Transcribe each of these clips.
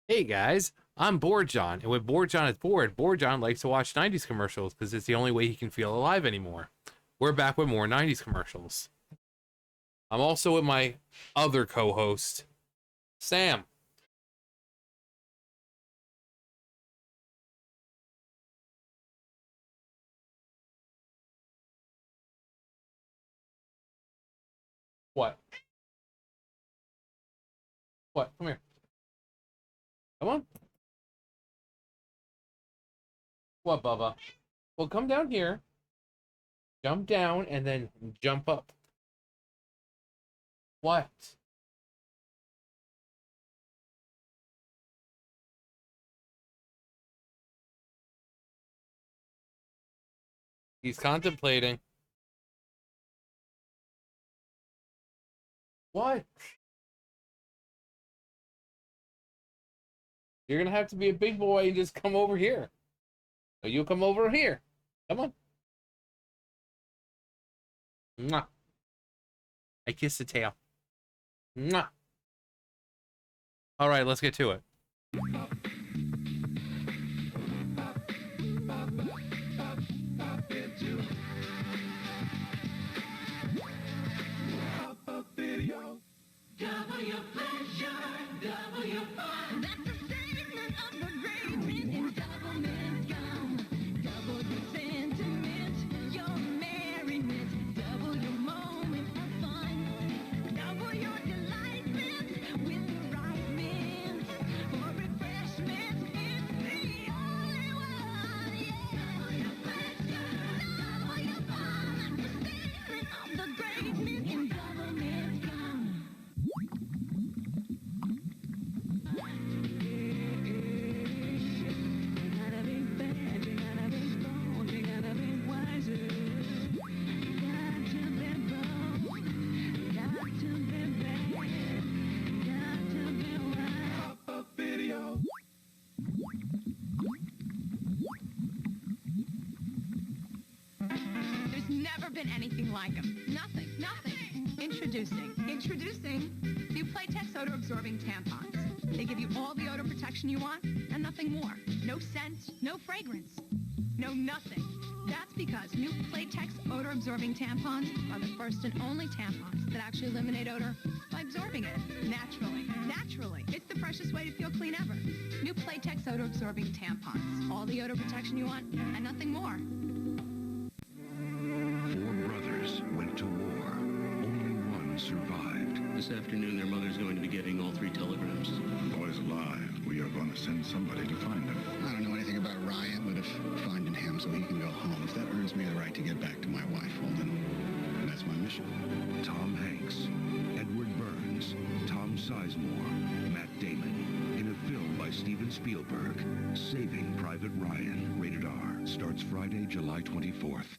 Hey guys, I'm Bored John, and when Bored John is Bored John likes to watch 90s commercials because it's the only way he can feel alive anymore. We're back with more 90s commercials. I'm also with my other co-host, Sam. What? What? Come here. Come on. What, Bubba? Well, come down here. Jump down and then jump up. What? He's contemplating. What? You're gonna have to be a big boy and just come over here. So you come over here. Come on. Mwah. I kiss the tail. Mwah. All right, let's get to it. Double your pleasure, double your fun. That's the statement of the great men in double mint gum. Double your sentiment, your merriment. Double your moment of fun. Double your delight mint with the right mint. For refreshment, it's the only one. Yeah. Double your pleasure, double your fun. That's the statement of the great men in double mint gum. There's never been anything like them. Nothing. Introducing new Playtex odor-absorbing tampons. They give you all the odor protection you want and nothing more. No scent, no fragrance, no nothing. That's because new Playtex odor-absorbing tampons are the first and only tampons that actually eliminate odor by absorbing it naturally. It's the freshest way to feel clean ever. New Playtex odor-absorbing tampons. All the odor protection you want and nothing more. Four brothers went to war. Only one survived. This afternoon, their mother's going to be getting all 3 telegrams. The boy's alive. We are going to send somebody to find him. I don't know anything about Ryan, but if finding him so he can go home, if that earns me the right to get back to my wife, well then, that's my mission. Tom Hanks, Edward Burns, Tom Sizemore, Matt Damon. In a film by Steven Spielberg, Saving Private Ryan, rated R, starts Friday, July 24th.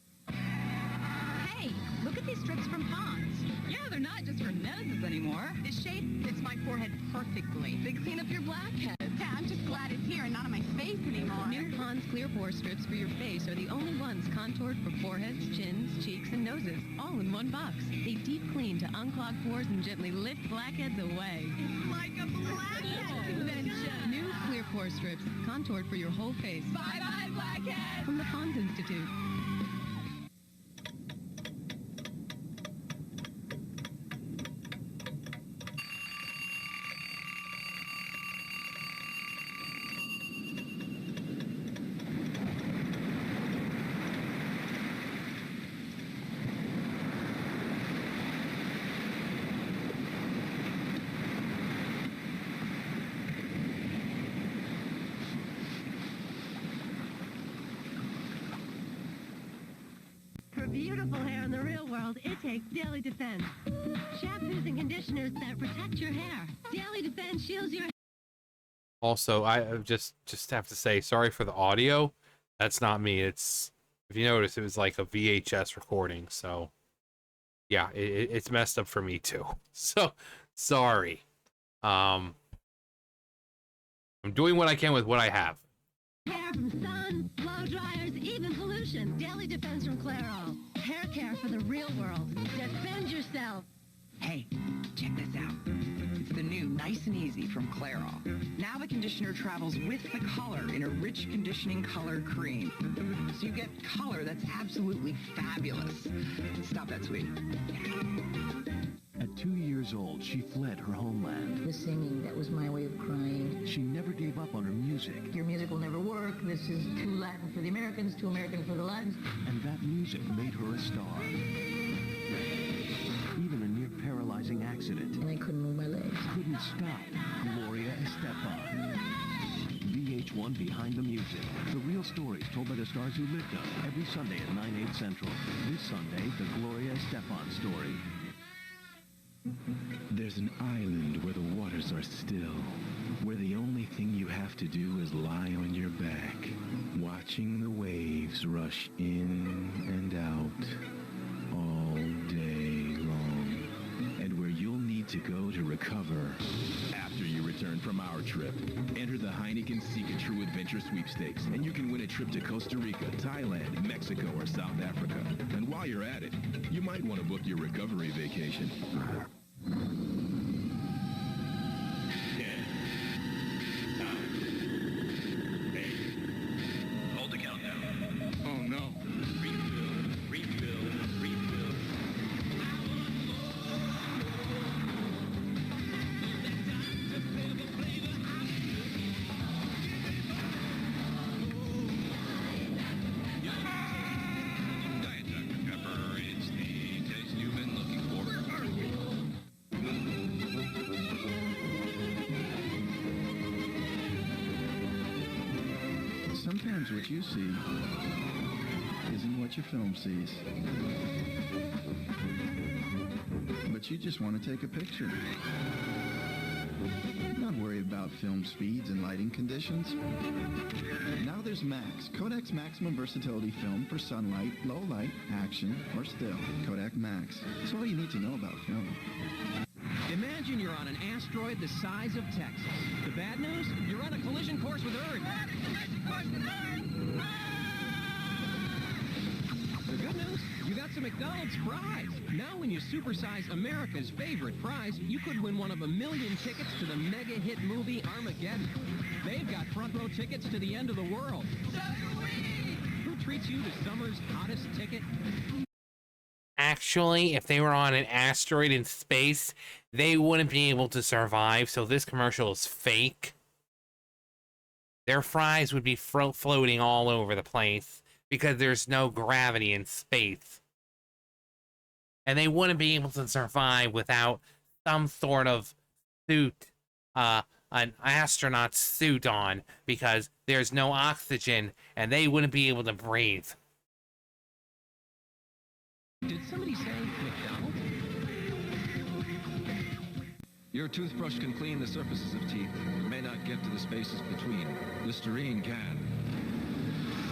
Hey, look at these strips from Pond's. Yeah, they're not just for noses anymore. This shape fits my forehead perfectly. They clean up your blackheads. Yeah, I'm just glad it's here and not on my face anymore. New Pond's Clear Pore Strips for your face are the only ones contoured for foreheads, chins, cheeks, and noses, all in one box. They deep clean to unclog pores and gently lift blackheads away. Like a blackhead convention. New Clear Pore Strips, contoured for your whole face. Bye-bye, blackhead. From the Pond's Institute. For beautiful hair in the real world, it takes Daily Defense. Shampoos and conditioners that protect your hair. Daily Defense shields your Also, I just have to say sorry for the audio. That's not me. It's, if you notice, it was like a VHS recording. So yeah, it's messed up for me too. So sorry. I'm doing what I can with what I have. hair from sun, blow dryers, even pollution. Daily Defense from Clairol. Hair care for the real world. Defend yourself. Hey, check this out. It's the new Nice and Easy from Clairol. Now the conditioner travels with the color in a rich conditioning color cream. So you get color that's absolutely fabulous. Stop that, sweetie. At 2 years old, she fled her homeland. The singing, that was my way of crying. She never gave up on her music. Your music will never work. This is too Latin for the Americans, too American for the Latins. And that music made her a star. Even a near-paralyzing accident And I couldn't move my legs. couldn't stop Gloria Estefan. VH1 Behind the Music. The real stories told by the stars who lived them. Every Sunday at 9/8 Central. This Sunday, the Gloria Estefan story. There's an island where the waters are still, where the only thing you have to do is lie on your back, watching the waves rush in and out all day long, and where you'll need to go to recover. After you return from our trip, enter the Heineken Seek a True Adventure Sweepstakes, and you can win a trip to Costa Rica, Thailand, Mexico, or South Africa. And while you're at it, you might want to book your recovery vacation. 10, 9, 8. Hold the countdown. Oh, no. Refill. Diet Dr. Pepper, it's the taste you've been looking for. Sometimes what you see isn't what your film sees. But you just want to take a picture. Not worry about film speeds and lighting conditions. Now there's Max, Kodak's maximum versatility film for sunlight, low light, action, or still. Kodak Max. That's all you need to know about film. Imagine you're on an asteroid the size of Texas. The bad news? You're on a collision course with Earth. The good news? You got some McDonald's fries. Now when you supersize America's favorite fries, you could win one of 1 million tickets to the mega hit movie Armageddon. They've got front row tickets to the end of the world. Who treats you to summer's hottest ticket? Actually, if they were on an asteroid in space, they wouldn't be able to survive, so this commercial is fake. Their fries would be floating all over the place because there's no gravity in space. And they wouldn't be able to survive without some sort of suit, an astronaut suit on, because there's no oxygen and they wouldn't be able to breathe. Did somebody say McDonald's? Your toothbrush can clean the surfaces of teeth, but may not get to the spaces between. Listerine can.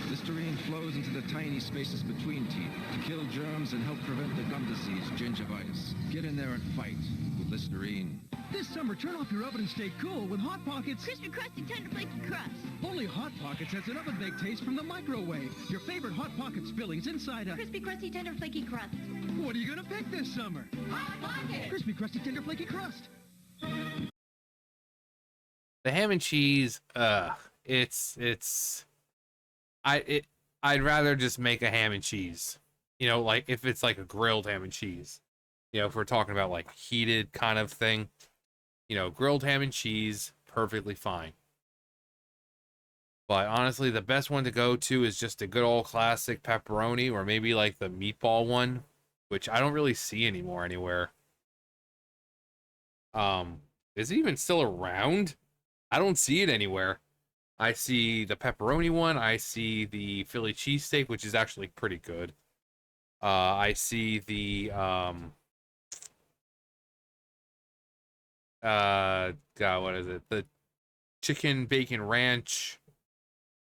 Listerine flows into the tiny spaces between teeth to kill germs and help prevent the gum disease, gingivitis. Get in there and fight with Listerine. This summer, turn off your oven and stay cool with Hot Pockets. Crispy, crusty, tender, flaky crust. Only Hot Pockets has an oven-baked taste from the microwave. Your favorite Hot Pockets fillings inside a... Crispy, crusty, tender, flaky crust. What are you going to pick this summer? Hot Pockets! Crispy, crusty, tender, flaky crust. The ham and cheese, I'd rather just make a ham and cheese. You know, like if it's like a grilled ham and cheese. You know, if we're talking about like heated kind of thing, you know, grilled ham and cheese, perfectly fine. But honestly, the best one to go to is just a good old classic pepperoni, or maybe like the meatball one, which I don't really see anymore anywhere. Is it even still around? I don't see it anywhere. I see the pepperoni one. I see the Philly cheesesteak, which is actually pretty good. I see the God, what is it? The chicken bacon ranch.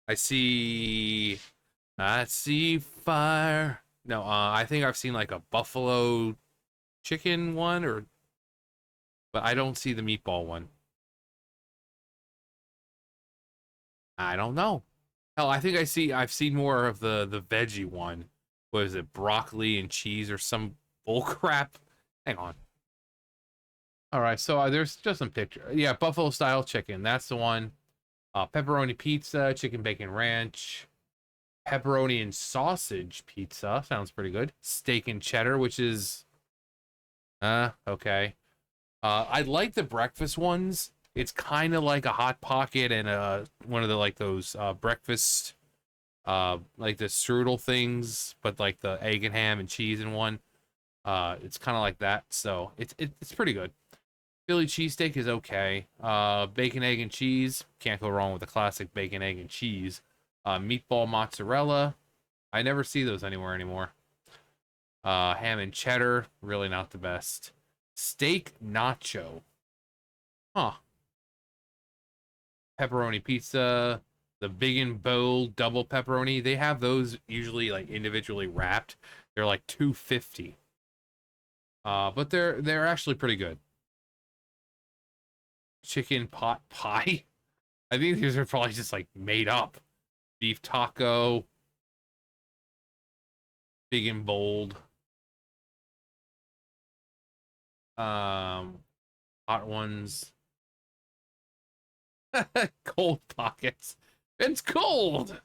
I see fire. No, I think I've seen like a buffalo chicken one, but I don't see the meatball one. I don't know. Hell, I think I've seen more of the veggie one. What is it? Broccoli and cheese or some bull crap? Hang on. All right, so there's just some picture. Yeah, buffalo style chicken. That's the one. Pepperoni pizza, chicken bacon ranch, pepperoni and sausage pizza. Sounds pretty good. Steak and cheddar, which is, okay. I like the breakfast ones. It's kind of like a Hot Pocket and one of the like those breakfast like the strudel things, but like the egg and ham and cheese in one. It's kind of like that, so it's pretty good. Philly cheesesteak is okay. Bacon, egg, and cheese. Can't go wrong with a classic bacon, egg, and cheese. Meatball mozzarella. I never see those anywhere anymore. Ham and cheddar. Really not the best. Steak nacho. Huh. Pepperoni pizza. The Big and Bold double pepperoni. They have those usually like individually wrapped. They're like $2.50. But they're actually pretty good. Chicken pot pie. I think these are probably just like made up. Beef taco. Big and Bold. Hot ones. Cold pockets. It's cold.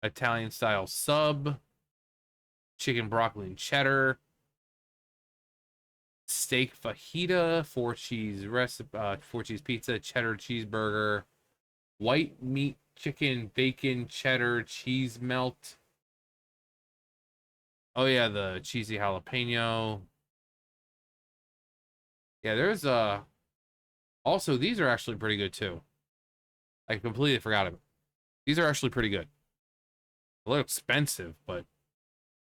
Italian style sub. Chicken broccoli and cheddar. Steak fajita, 4-cheese recipe, 4-cheese pizza, cheddar cheeseburger, white meat chicken, bacon, cheddar, cheese melt. Oh yeah, the cheesy jalapeno. Yeah, there's also these are actually pretty good too. I completely forgot of it. These are actually pretty good. A little expensive, but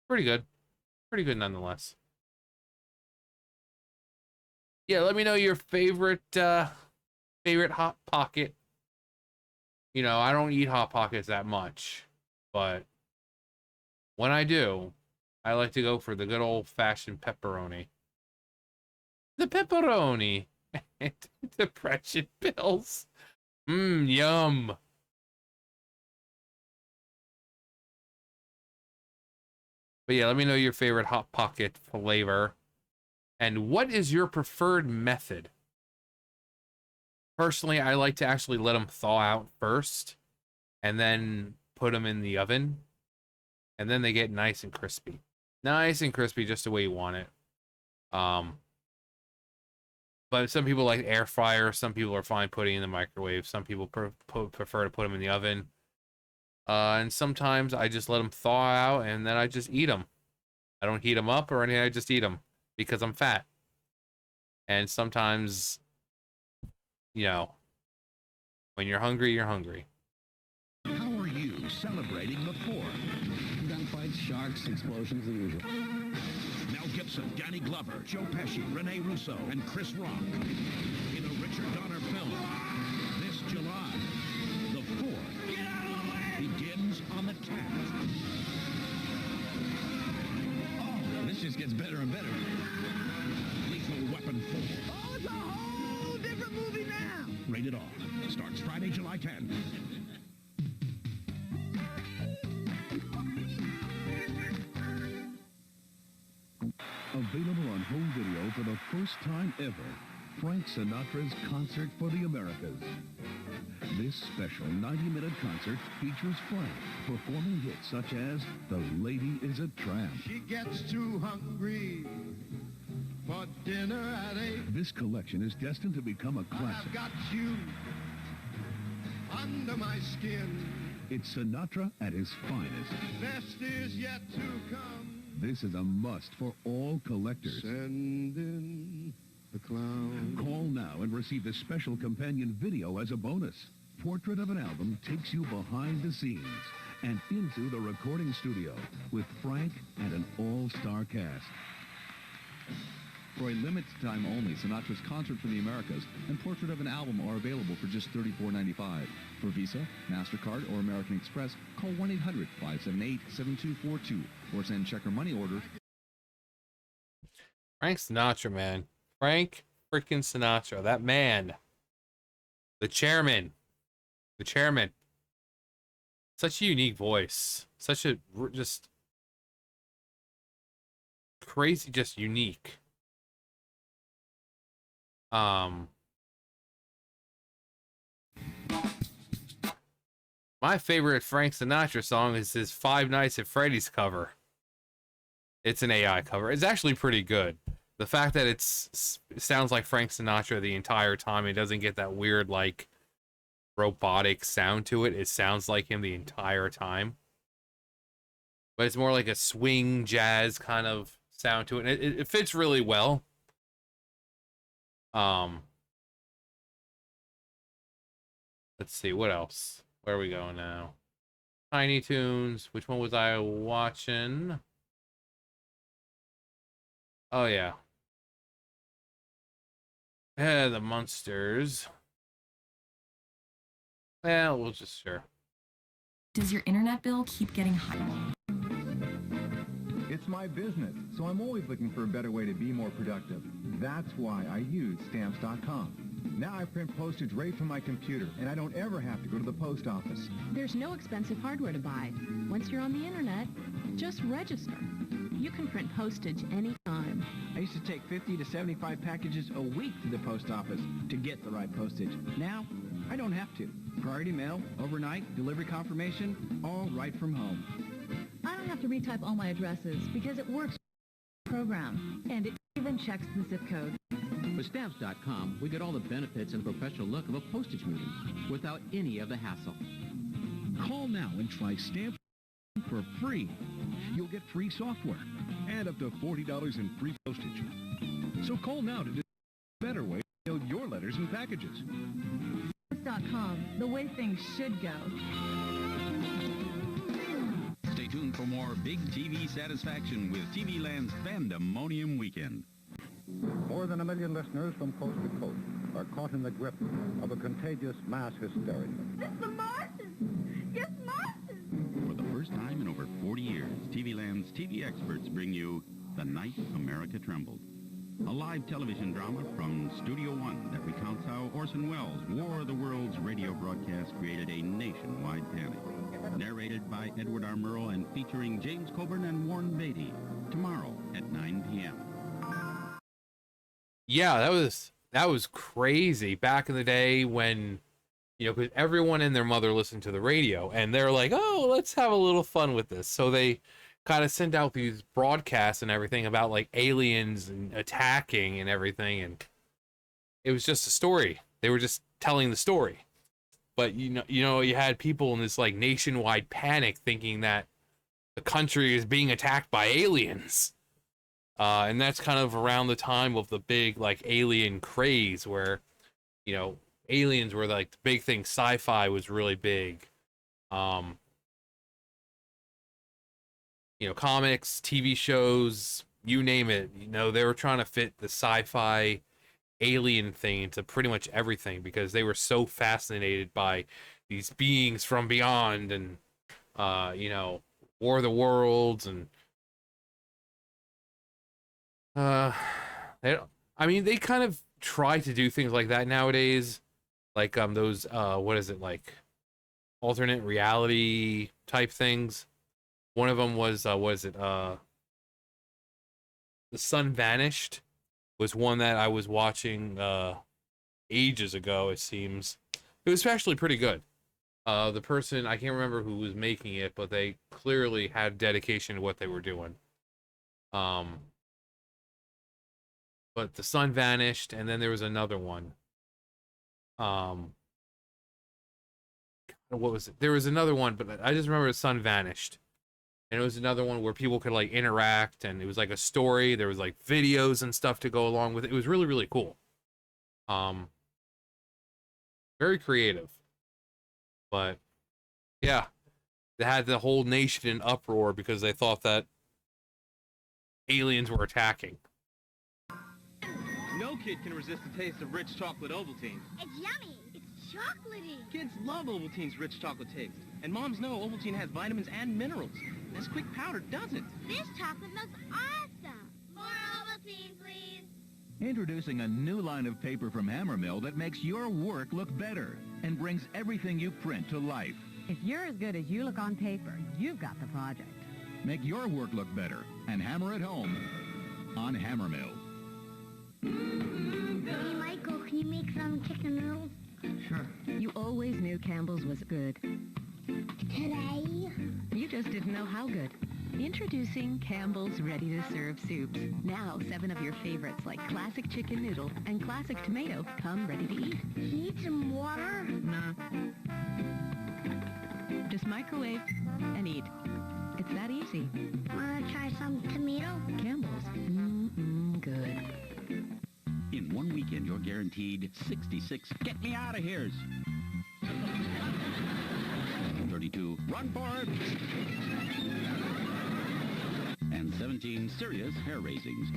pretty good. Pretty good nonetheless. Yeah, let me know your favorite Hot Pocket. You know, I don't eat Hot Pockets that much, but when I do, I like to go for the good old-fashioned pepperoni. The pepperoni. Depression pills. Yum. But yeah, let me know your favorite Hot Pocket flavor. And what is your preferred method? Personally, I like to actually let them thaw out first and then put them in the oven. And then they get nice and crispy. Nice and crispy just the way you want it. But some people like air fryer. Some people are fine putting it in the microwave. Some people prefer to put them in the oven. And sometimes I just let them thaw out and then I just eat them. I don't heat them up or anything. I just eat them. Because I'm fat. And sometimes, you know, when you're hungry, you're hungry. How are you celebrating the 4th? Gunfights, sharks, explosions, the usual. Mel Gibson, Danny Glover, Joe Pesci, Rene Russo, and Chris Rock in a Richard Donner film. This July, the 4th begins on the cast. This just gets better and better. Lethal Weapon 4. Oh, it's a whole different movie now. Rated R. Starts Friday, July 10th. Available on home video for the first time ever, Frank Sinatra's Concert for the Americas. This special 90-minute concert features Frank performing hits such as The Lady is a Tramp. She gets too hungry for dinner at 8. This collection is destined to become a classic. I've got you under my skin. It's Sinatra at his finest. Best is yet to come. This is a must for all collectors. Send in the clown. Call now and receive this special companion video as a bonus. Portrait of an Album takes you behind the scenes and into the recording studio with Frank and an all-star cast. For a limited time only, Sinatra's Concert for the Americas and Portrait of an Album are available for just $34.95. For Visa, MasterCard, or American Express, call 1-800-578-7242 or send check or money order. Frank Sinatra, man. Frank freaking Sinatra. That man. The chairman. The chairman. Such a unique voice. Such a just crazy, just unique. My favorite Frank Sinatra song is his Five Nights at Freddy's cover. It's an AI cover. It's actually pretty good. The fact that it sounds like Frank Sinatra the entire time, it doesn't get that weird, like, robotic sound to it. It sounds like him the entire time. But it's more like a swing jazz kind of sound to it. And it fits really well. Let's see, what else? Where are we going now? Tiny Toons. Which one was I watching? Oh, yeah. Yeah, the Munsters. Well, we'll just sure. Does your internet bill keep getting higher? It's my business, so I'm always looking for a better way to be more productive. That's why I use Stamps.com. Now I print postage right from my computer, and I don't ever have to go to the post office. There's no expensive hardware to buy. Once you're on the internet, just register. You can print postage anytime. I used to take 50 to 75 packages a week to the post office to get the right postage. Now, I don't have to. Priority mail, overnight, delivery confirmation, all right from home. I don't have to retype all my addresses because it works program, and it even checks the zip code. With Stamps.com, we get all the benefits and professional look of a postage meeting without any of the hassle. Call now and try Stamps for free. You'll get free software and up to $40 in free postage. So call now to discover a better way to mail your letters and packages. Stamps.com, the way things should go. Stay tuned for more big TV satisfaction with TV Land's Fandemonium Weekend. More than 1 million listeners from coast to coast are caught in the grip of a contagious mass hysteria. It's the Martians! It's Martians! For the first time in over 40 years, TV Land's TV experts bring you The Night America Trembled, a live television drama from Studio One that recounts how Orson Welles' War of the Worlds radio broadcast created a nationwide panic. Narrated by Edward R. Murrow and featuring James Coburn and Warren Beatty, tomorrow at 9 p.m. Yeah, that was crazy back in the day when, you know, 'cause everyone and their mother listened to the radio, and they're like, oh, let's have a little fun with this. So they kind of sent out these broadcasts and everything about like aliens and attacking and everything, and it was just a story. They were just telling the story. But you had people in this like nationwide panic thinking that the country is being attacked by aliens. And that's kind of around the time of the big like alien craze where, you know, aliens were like the big thing. Sci-fi was really big. You know, comics, TV shows, you name it. You know, they were trying to fit the sci-fi alien thing into pretty much everything because they were so fascinated by these beings from beyond and, you know, War of the Worlds and, they kind of try to do things like that nowadays. Like, those, what is it, like, alternate reality type things. One of them was, The Sun Vanished was one that I was watching, ages ago, it seems. It was actually pretty good. The person, I can't remember who was making it, but they clearly had dedication to what they were doing. But The Sun Vanished, and then there was another one. What was it? There was another one, but I just remember The Sun Vanished. And it was another one where people could, like, interact, and it was, like, a story. There was, like, videos and stuff to go along with it. It was really, really cool. Very creative. But, yeah. They had the whole nation in uproar because they thought that aliens were attacking. No kid can resist the taste of rich chocolate Ovaltine. It's yummy. It's chocolatey. Kids love Ovaltine's rich chocolate taste. And moms know Ovaltine has vitamins and minerals. This quick powder doesn't. This chocolate looks awesome. More Ovaltine, please. Introducing a new line of paper from Hammermill that makes your work look better and brings everything you print to life. If you're as good as you look on paper, you've got the project. Make your work look better and hammer it home. on Hammermill. Hey, Michael, can you make some chicken noodles? Sure. You always knew Campbell's was good. Today? You just didn't know how good. Introducing Campbell's ready-to-serve soups. Now, 7 of your favorites like classic chicken noodle and classic tomato come ready to eat. Need some water? Nah. Just microwave and eat. It's that easy. Wanna try some tomato? Campbell's. Good. In one weekend, you're guaranteed 66 get me out of here's. 32 run for it. And 17 serious hair raisings.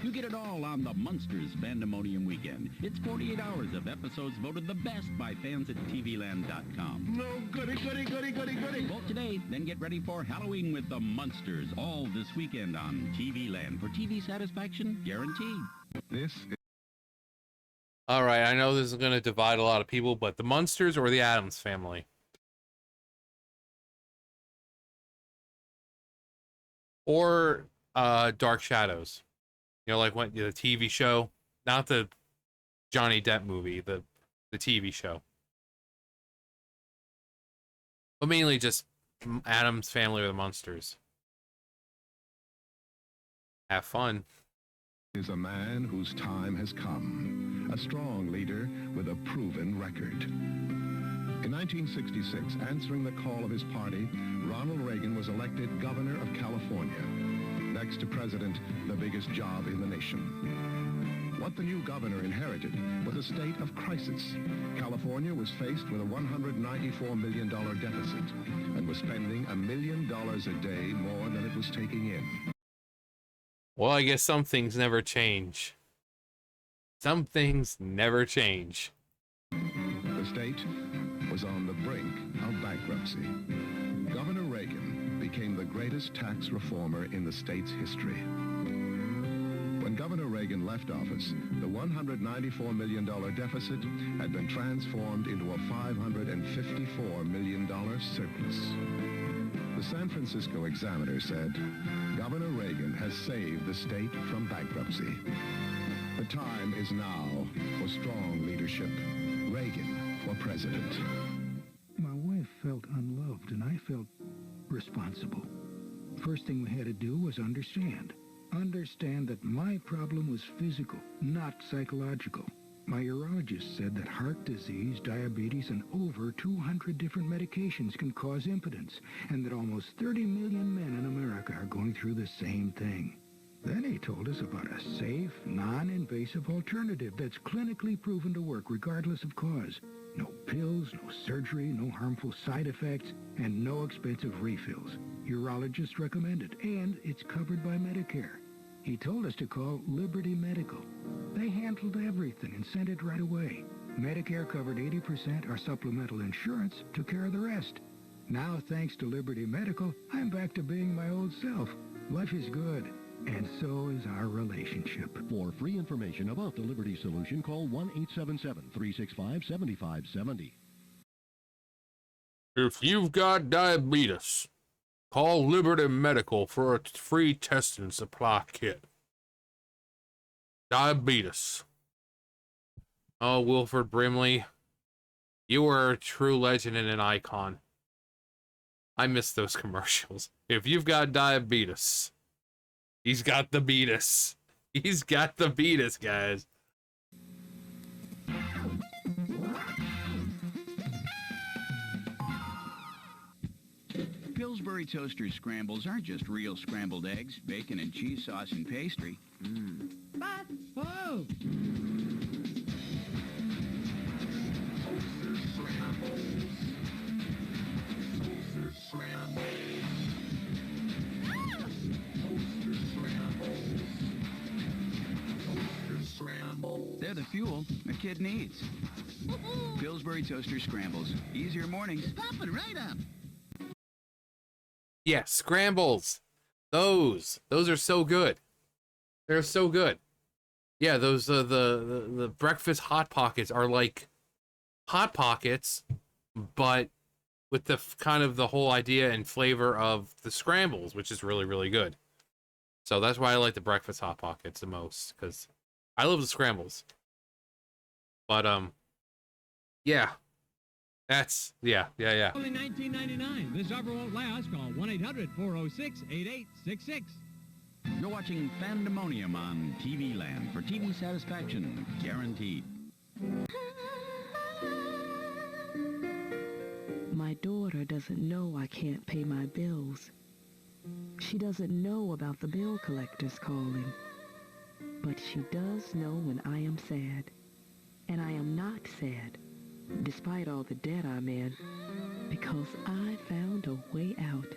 You get it all on the Munsters Pandemonium Weekend. It's 48 hours of episodes voted the best by fans at TVland.com. No goody, goody, goody, goody, goody. Vote today, then get ready for Halloween with the Munsters all this weekend on TV Land. For TV satisfaction, guaranteed. This is... All right, I know this is going to divide a lot of people, but the Munsters or the Addams Family? Or Dark Shadows? You know, like when the TV show, not the Johnny Depp movie, the TV show. But mainly just Addams Family or the Munsters. Have fun. Is a man whose time has come. A strong leader with a proven record. In 1966, answering the call of his party, Ronald Reagan was elected governor of California. Next to president, the biggest job in the nation. What the new governor inherited was a state of crisis. California was faced with a $194 million deficit and was spending $1 million a day more than it was taking in. Well, I guess some things never change. Some things never change. The state was on the brink of bankruptcy. Governor Reagan became the greatest tax reformer in the state's history. When Governor Reagan left office, the $194 million deficit had been transformed into a $554 million surplus. The San Francisco Examiner said, Governor Reagan has saved the state from bankruptcy. The time is now for strong leadership. Reagan for president. My wife felt unloved and I felt responsible. First thing we had to do was understand. Understand that my problem was physical, not psychological. My urologist said that heart disease, diabetes, and over 200 different medications can cause impotence, and that almost 30 million men in America are going through the same thing. Then he told us about a safe, non-invasive alternative that's clinically proven to work regardless of cause. No pills, no surgery, no harmful side effects, and no expensive refills. Urologists recommend it, and it's covered by Medicare. He told us to call Liberty Medical. They handled everything and sent it right away. Medicare covered 80%, our supplemental insurance took care of the rest. Now, thanks to Liberty Medical, I'm back to being my old self. Life is good, and so is our relationship. For free information about the Liberty solution, call 1-877-365-7570. If you've got diabetes, call Liberty Medical for a free testing supply kit. Diabetes. Oh, Wilford Brimley, you are a true legend and an icon. I miss those commercials. If you've got diabetes, he's got the beatus. He's got the beatus, guys. Pillsbury Toaster Scrambles aren't just real scrambled eggs, bacon, and cheese sauce and pastry. But, whoa! They're the fuel a kid needs. Pillsbury Toaster Scrambles. Easier mornings. Pop it right up. Yeah, scrambles. Those are so good. They're so good. Yeah, those the breakfast hot pockets are like hot pockets, but with the kind of the whole idea and flavor of the scrambles, which is really, really good. So that's why I like the breakfast Hot Pockets the most, because I love the scrambles. But yeah, that's yeah. Only $19.99. This offer won't last. Call 1-800-406-8866. You're watching Fandemonium on TV Land for TV satisfaction guaranteed. My daughter doesn't know I can't pay my bills. She doesn't know about the bill collectors calling. But she does know when I am sad. And I am not sad, despite all the debt I'm in, because I found a way out.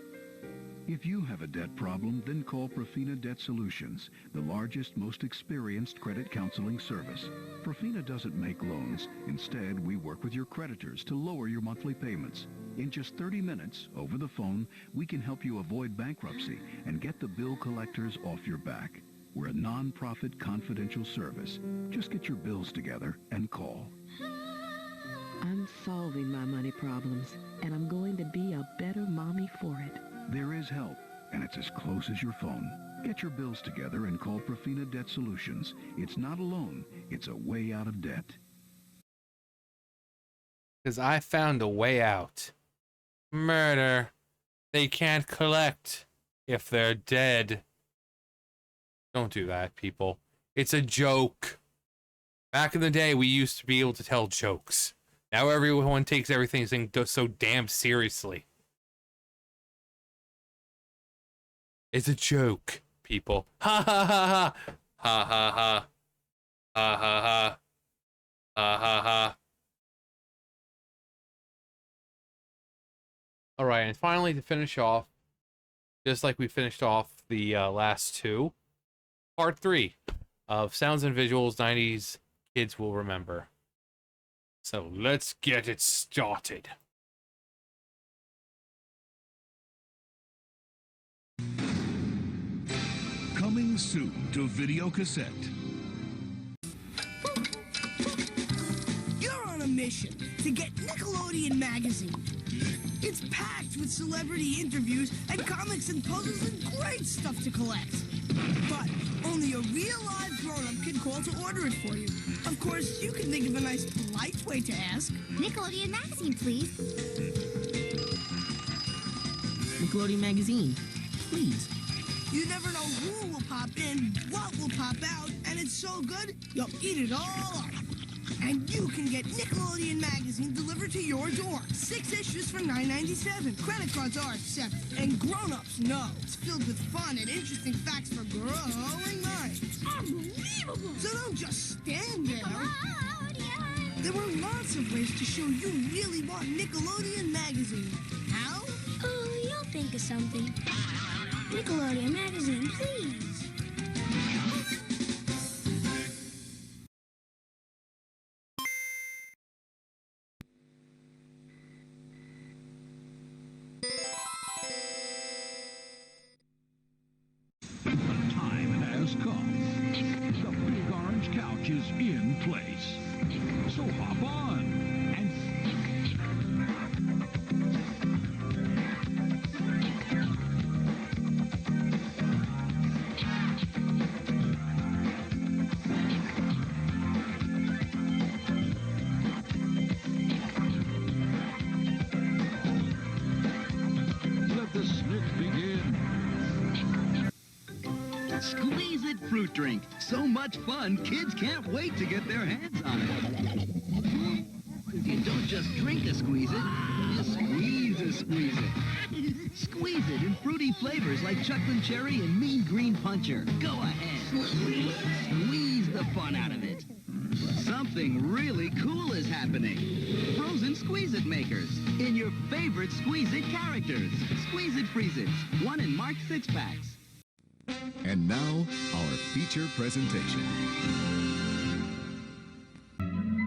If you have a debt problem, then call Profina Debt Solutions, the largest, most experienced credit counseling service. Profina doesn't make loans. Instead, we work with your creditors to lower your monthly payments. In just 30 minutes, over the phone, we can help you avoid bankruptcy and get the bill collectors off your back. We're a non-profit confidential service. Just get your bills together and call. I'm solving my money problems, and I'm going to be a better mommy for it. There is help, and it's as close as your phone. Get your bills together and call Profina Debt Solutions. It's not a loan, it's a way out of debt. Because I found a way out. Murder. They can't collect if they're dead. Don't do that, people. It's a joke. Back in the day, we used to be able to tell jokes. Now everyone takes everything so damn seriously. It's a joke, people. Ha ha ha ha. Ha ha ha. Ha ha ha. Ha ha ha. Alright, and finally to finish off, just like we finished off the last two, Part 3 of Sounds and Visuals 90s Kids Will Remember. So let's get it started. Coming soon to video cassette. You're on a mission to get Nickelodeon magazine. It's packed with celebrity interviews and comics and puzzles and great stuff to collect. But only a real live grown-up can call to order it for you. Of course, you can think of a nice, polite way to ask. Nickelodeon magazine, please. Nickelodeon magazine, please. You never know who will pop in, what will pop out, and it's so good, you'll eat it all up. And you can get Nickelodeon magazine delivered to your door. 6 issues for $9.97. Credit cards are accepted. And grown-ups know it's filled with fun and interesting facts for growing minds. Unbelievable! So don't just stand there. Nickelodeon! There are lots of ways to show you really want Nickelodeon magazine. How? Oh, you'll think of something. Nickelodeon magazine, please. Time has come. The big orange couch is in place. So hop on and let the snick begin. Squeeze It fruit drink. So much fun, kids can't wait to get their hands on it. You don't just drink a Squeeze It, you squeeze a Squeeze It. Squeeze it in fruity flavors like chocolate cherry and mean green puncher. Go ahead. Squeeze the fun out of it. Something really cool is happening. Frozen Squeeze It makers in your favorite Squeeze It characters. Squeeze It Freeze It. One in marked 6-packs. And now, our feature presentation.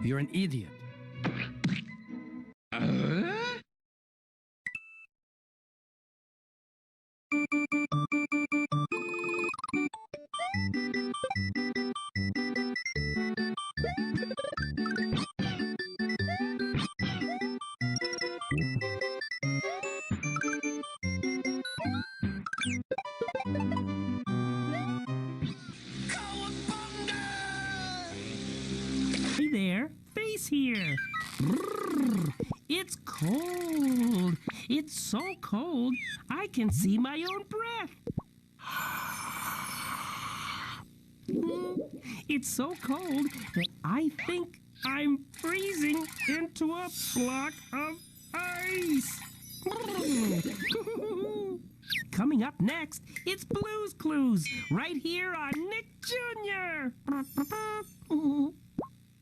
You're an idiot. Hey there, face here. It's cold. It's so cold, I can see my own breath. It's so cold that I think I'm freezing into a block of ice. Coming up next, it's Blue's Clues, right here on Nick Jr.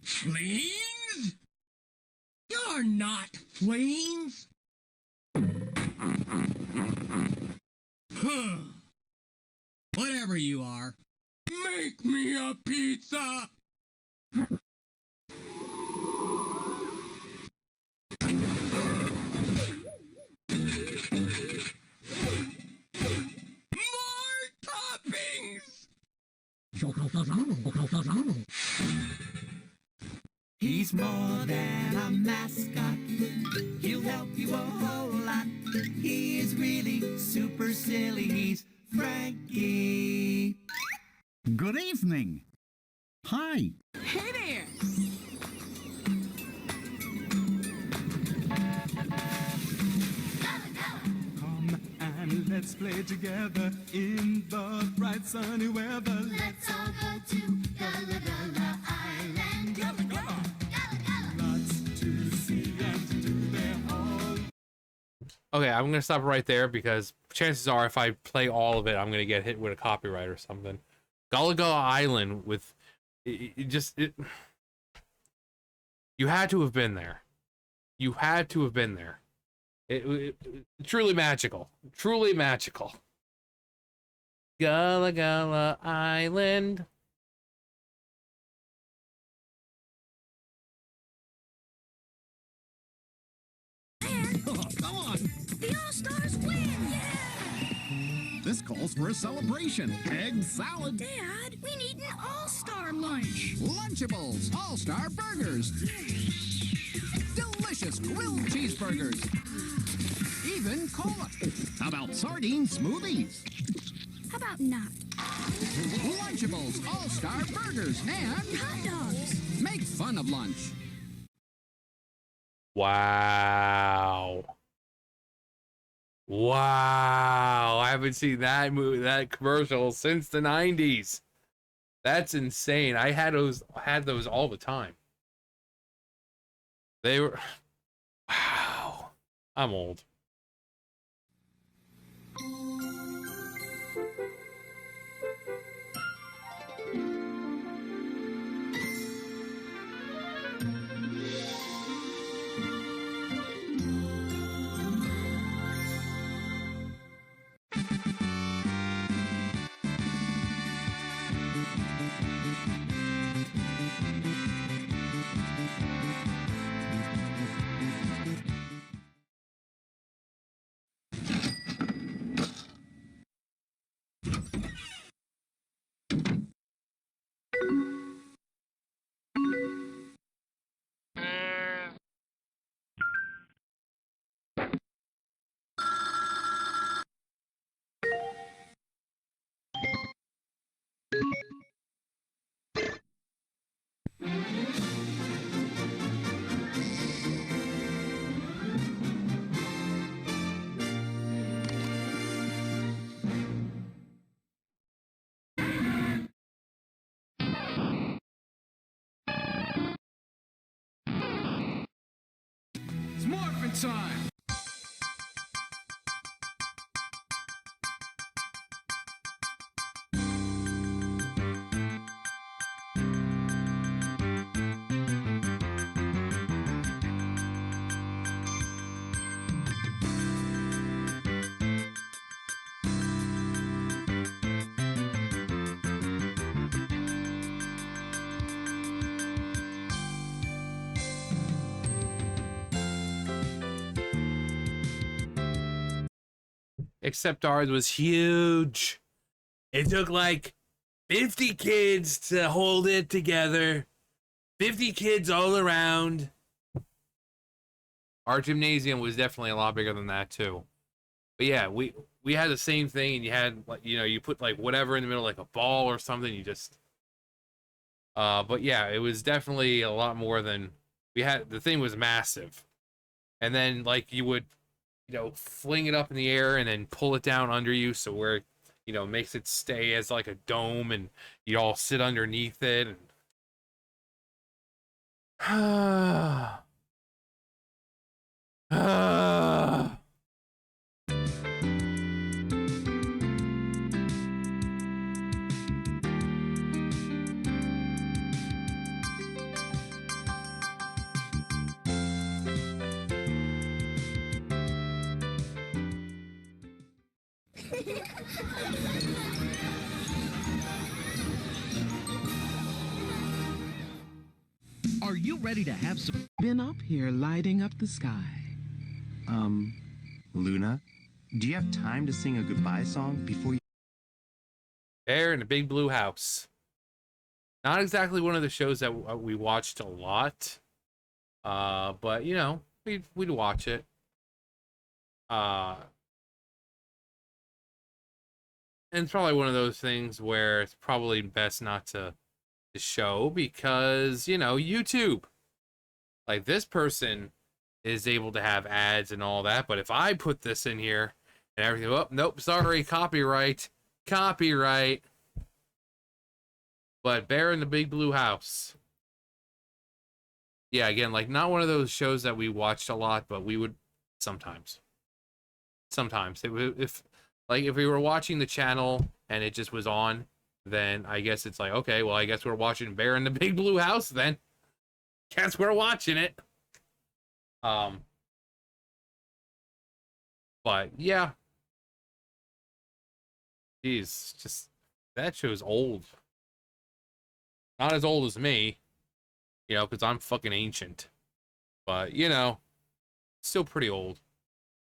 Fleas? You're not fleas. Huh. Whatever you are, make me a pizza. More toppings! He's more than a mascot. He'll help you a whole lot. He is really super silly. He's Frankie. Good evening. Hi. Hey there! Come and let's play together in the bright sunny weather. Let's all go to Gullah Gullah Island. Gullah Gullah. Lots to see and to do there all. Okay, I'm gonna stop right there because chances are if I play all of it, I'm gonna get hit with a copyright or something. Gullah Gullah Island with it, you had to have been there. You had to have been there. It truly magical. Truly magical. Gullah Gullah Island. Come on! The All-Stars win! This calls for a celebration. Egg salad. Dad, we need an all-star lunch. Lunchables. All-Star Burgers. Delicious grilled cheeseburgers. Even cola. How about sardine smoothies? How about not? Lunchables. All-Star Burgers. And hot dogs. Make fun of lunch. Wow. Wow. I haven't seen that that commercial since the 90s. That's insane. I had those all the time. They were wow. I'm old. It's morphin' time! Except ours was huge. It took like 50 kids to hold it together. 50 kids all around. Our gymnasium was definitely a lot bigger than that too. But yeah, we had the same thing, and you had like, you know, you put like whatever in the middle, like a ball or something. You just But yeah, it was definitely a lot more than we had. The thing was massive. And then like you would, fling it up in the air and then pull it down under you, so where, makes it stay as like a dome, and you all sit underneath it. And Are you ready to have some... Been up here lighting up the sky. Luna, do you have time to sing a goodbye song before you... Bear in the Big Blue House. Not exactly one of the shows that we watched a lot. But, we'd watch it. And it's probably one of those things where it's probably best not to show because, YouTube. Like, this person is able to have ads and all that, but if I put this in here and everything, oh, nope, sorry, copyright. But Bear in the Big Blue House. Yeah, again, like, not one of those shows that we watched a lot, but we would sometimes. If we were watching the channel and it just was on, then I guess it's like, okay, well, I guess we're watching Bear in the Big Blue House then. Guess we're watching it. But yeah. Jeez, just that show's old. Not as old as me, because I'm fucking ancient. But, still pretty old.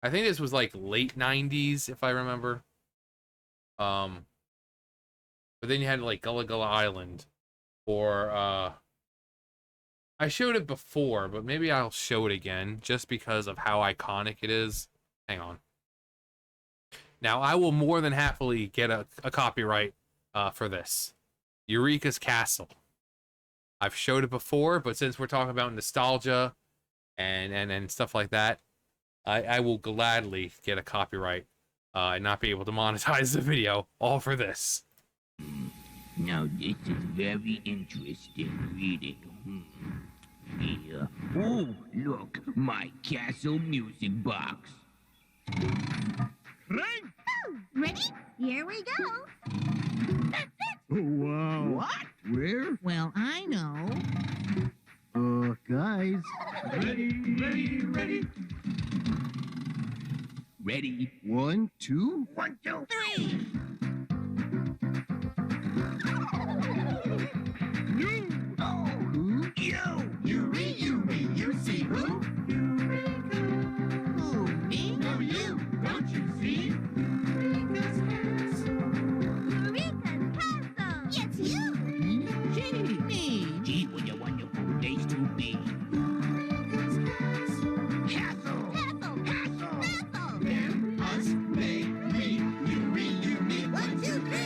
I think this was like late 90s, if I remember. But then you had like Gullah Gullah Island, or I showed it before, but maybe I'll show it again just because of how iconic it is. Hang on. Now, I will more than happily get a copyright for this. Eureka's Castle. I've showed it before, but since we're talking about nostalgia and stuff like that, I will gladly get a copyright and not be able to monetize the video, all for this. Now, this is very interesting reading. Yeah. Oh, look, my castle music box. Right. Ready? Here we go. That's it. Oh, wow. What? Where? Well, I know. Guys. Ready. Ready. 1, 2. 1, 2, 3. You. Oh. Who? You see who? Eureka. Who, me? No, you. Don't you see? Eureka's Castle. It's you. Gee. Me. Gee, what a wonderful place to be. Castle. Them, us, they, we, you, 1, 2, 3.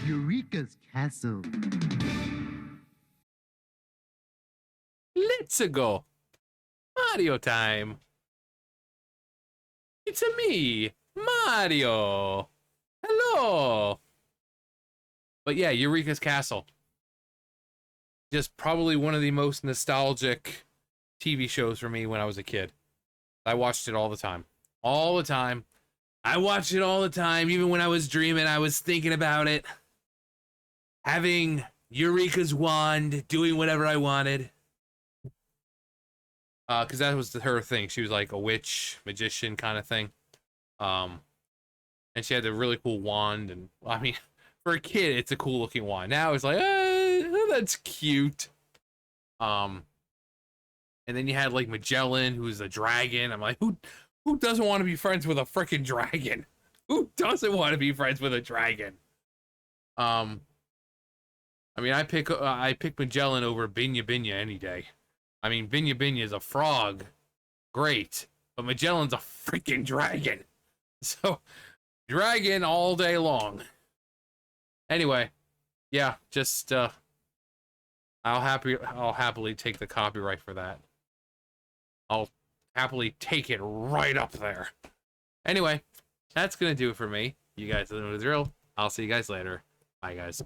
Eureka's Castle. Let's go. Mario time. It's me, Mario. Hello. But yeah, Eureka's Castle. Just probably one of the most nostalgic TV shows for me when I was a kid. I watched it all the time. All the time. I watched it all the time. Even when I was dreaming, I was thinking about it. Having Eureka's wand, doing whatever I wanted. Because that was her thing. She was like a witch, magician kind of thing. And she had a really cool wand. And I mean, for a kid, it's a cool looking wand. Now it's like, that's cute. And then you had like Magellan, who's a dragon. I'm like, who doesn't want to be friends with a freaking dragon? Who doesn't want to be friends with a dragon? I mean, I pick Magellan over Binya Binya any day. I mean, Binya Binya is a frog, great, but Magellan's a freaking dragon. So, dragon all day long. Anyway, yeah, just I'll happily take the copyright for that. I'll happily take it right up there. Anyway, that's gonna do it for me. You guys know the drill. I'll see you guys later. Bye, guys.